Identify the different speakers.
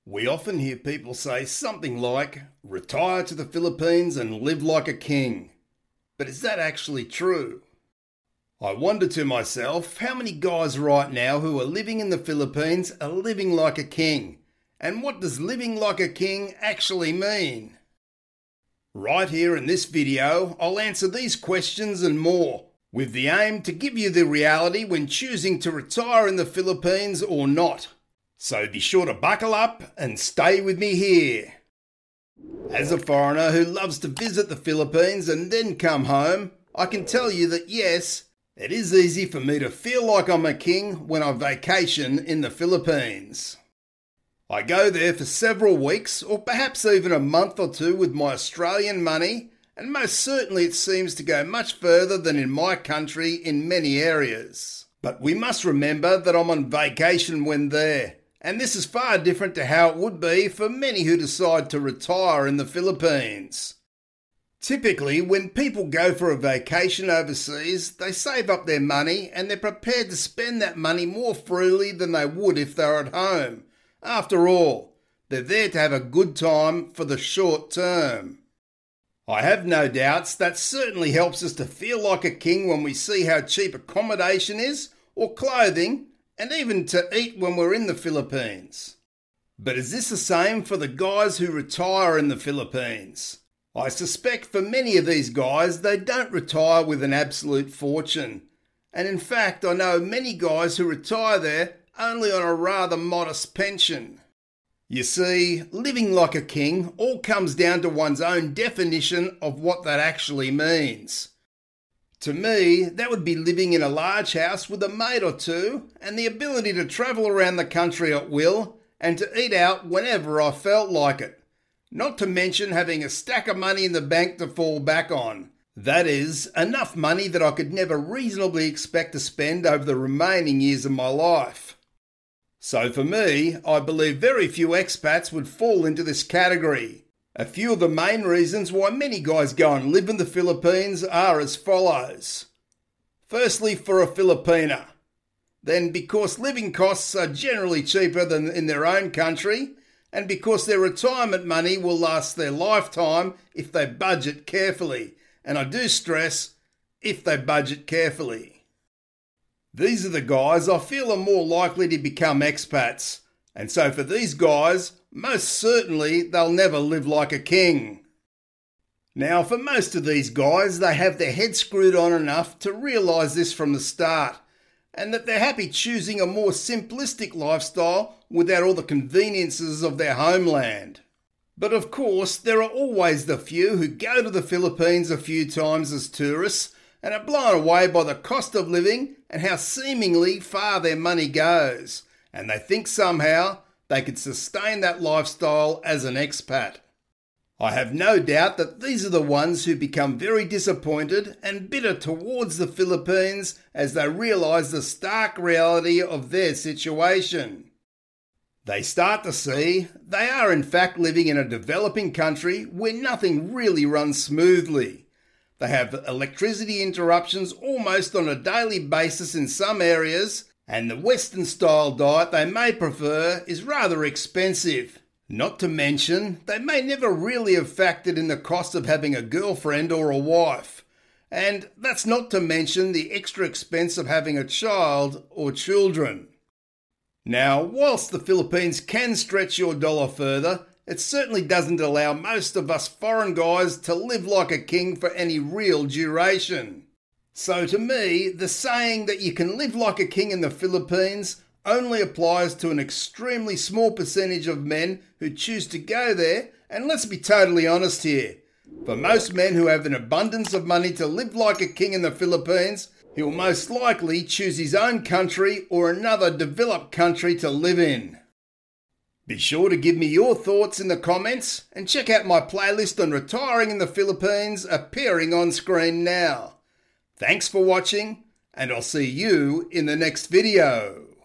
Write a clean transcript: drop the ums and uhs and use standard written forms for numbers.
Speaker 1: We often hear people say something like, retire to the Philippines and live like a king. But is that actually true? I wonder to myself, how many guys right now who are living in the Philippines are living like a king? And what does living like a king actually mean? Right here in this video, I'll answer these questions and more, with the aim to give you the reality when choosing to retire in the Philippines or not. So be sure to buckle up and stay with me here. As a foreigner who loves to visit the Philippines and then come home, I can tell you that yes, it is easy for me to feel like I'm a king when I vacation in the Philippines. I go there for several weeks or perhaps even a month or two with my Australian money, and most certainly it seems to go much further than in my country in many areas. But we must remember that I'm on vacation when there. And this is far different to how it would be for many who decide to retire in the Philippines. Typically, when people go for a vacation overseas, they save up their money and they're prepared to spend that money more freely than they would if they were at home. After all, they're there to have a good time for the short term. I have no doubts that certainly helps us to feel like a king when we see how cheap accommodation is, or clothing, and even to eat when we're in the Philippines. But is this the same for the guys who retire in the Philippines? I suspect for many of these guys, they don't retire with an absolute fortune. And in fact, I know many guys who retire there only on a rather modest pension. You see, living like a king all comes down to one's own definition of what that actually means. To me, that would be living in a large house with a maid or two and the ability to travel around the country at will and to eat out whenever I felt like it. Not to mention having a stack of money in the bank to fall back on. That is, enough money that I could never reasonably expect to spend over the remaining years of my life. So for me, I believe very few expats would fall into this category. A few of the main reasons why many guys go and live in the Philippines are as follows. Firstly, for a Filipina. Then because living costs are generally cheaper than in their own country, and because their retirement money will last their lifetime if they budget carefully. And I do stress, if they budget carefully. These are the guys I feel are more likely to become expats. And so for these guys, most certainly they'll never live like a king. Now for most of these guys, they have their head screwed on enough to realise this from the start, and that they're happy choosing a more simplistic lifestyle without all the conveniences of their homeland. But of course, there are always the few who go to the Philippines a few times as tourists and are blown away by the cost of living and how seemingly far their money goes, and they think somehow they could sustain that lifestyle as an expat. I have no doubt that these are the ones who become very disappointed and bitter towards the Philippines as they realise the stark reality of their situation. They start to see they are in fact living in a developing country where nothing really runs smoothly. They have electricity interruptions almost on a daily basis in some areas, and the Western-style diet they may prefer is rather expensive. Not to mention, they may never really have factored in the cost of having a girlfriend or a wife. And that's not to mention the extra expense of having a child or children. Now, whilst the Philippines can stretch your dollar further, it certainly doesn't allow most of us foreign guys to live like a king for any real duration. So to me, the saying that you can live like a king in the Philippines only applies to an extremely small percentage of men who choose to go there, and let's be totally honest here. For most men who have an abundance of money to live like a king in the Philippines, he'll most likely choose his own country or another developed country to live in. Be sure to give me your thoughts in the comments and check out my playlist on retiring in the Philippines appearing on screen now. Thanks for watching, and I'll see you in the next video.